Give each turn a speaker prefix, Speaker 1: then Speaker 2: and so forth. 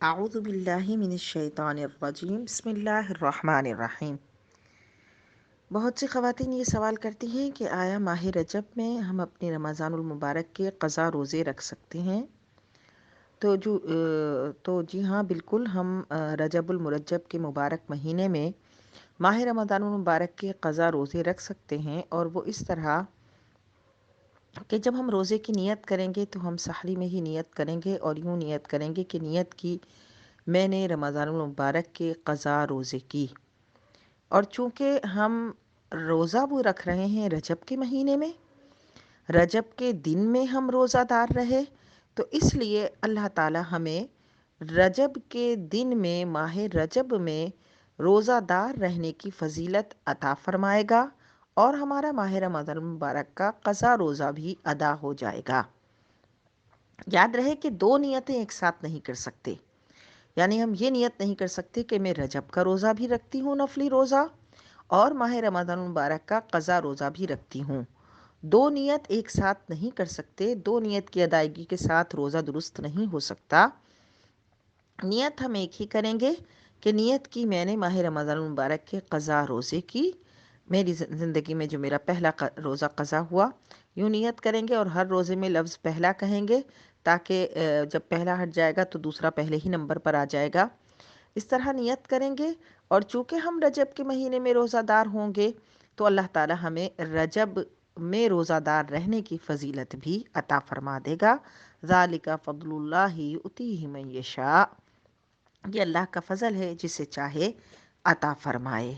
Speaker 1: اعوذ باللہ من الشیطان الرجیم بسم اللہ الرحمن الرحیم۔ بہت سی خواتین یہ سوال کرتی ہیں کہ آیا ماہ رجب میں ہم اپنے رمضان المبارک کے قضا روزے رکھ سکتے ہیں؟ تو جی ہاں، بالکل ہم رجب المرجب کے مبارک مہینے میں ماہ رمضان المبارک کے قضا روزے رکھ سکتے ہیں، اور وہ اس طرح کہ جب ہم روزے کی نیت کریں گے تو ہم سحری میں ہی نیت کریں گے، اور یوں نیت کریں گے کہ نیت کی میں نے رمضان المبارک کے قضا روزے کی۔ اور چونکہ ہم روزہ وہ رکھ رہے ہیں رجب کے مہینے میں، رجب کے دن میں ہم روزہ دار رہے، تو اس لیے اللہ تعالی ہمیں رجب کے دن میں، ماہ رجب میں روزہ دار رہنے کی فضیلت عطا فرمائے گا، اور ہمارا ماہ رمضان المبارک کا قضا روزہ بھی ادا ہو جائے گا۔ یاد رہے کہ دو نیتیں ایک ساتھ نہیں کر سکتے، یعنی ہم یہ نیت نہیں کر سکتے کہ میں رجب کا روزہ بھی رکھتی ہوں، نفلی روزہ، اور ماہ رمضان المبارک کا قضا روزہ بھی رکھتی ہوں۔ دو نیت ایک ساتھ نہیں کر سکتے، دو نیت کی ادائیگی کے ساتھ روزہ درست نہیں ہو سکتا۔ نیت ہم ایک ہی کریں گے کہ نیت کی میں نے ماہ رمضان المبارک کے قضا روزے کی، میری زندگی میں جو میرا پہلا روزہ قضا ہوا، یوں نیت کریں گے، اور ہر روزے میں لفظ پہلا کہیں گے، تاکہ جب پہلا ہٹ جائے گا تو دوسرا پہلے ہی نمبر پر آ جائے گا۔ اس طرح نیت کریں گے، اور چونکہ ہم رجب کے مہینے میں روزہ دار ہوں گے تو اللہ تعالی ہمیں رجب میں روزہ دار رہنے کی فضیلت بھی عطا فرما دے گا۔ ذالک فضل اللہ یؤتیہ من یشاء، یہ اللہ کا فضل ہے جسے چاہے عطا فرمائے۔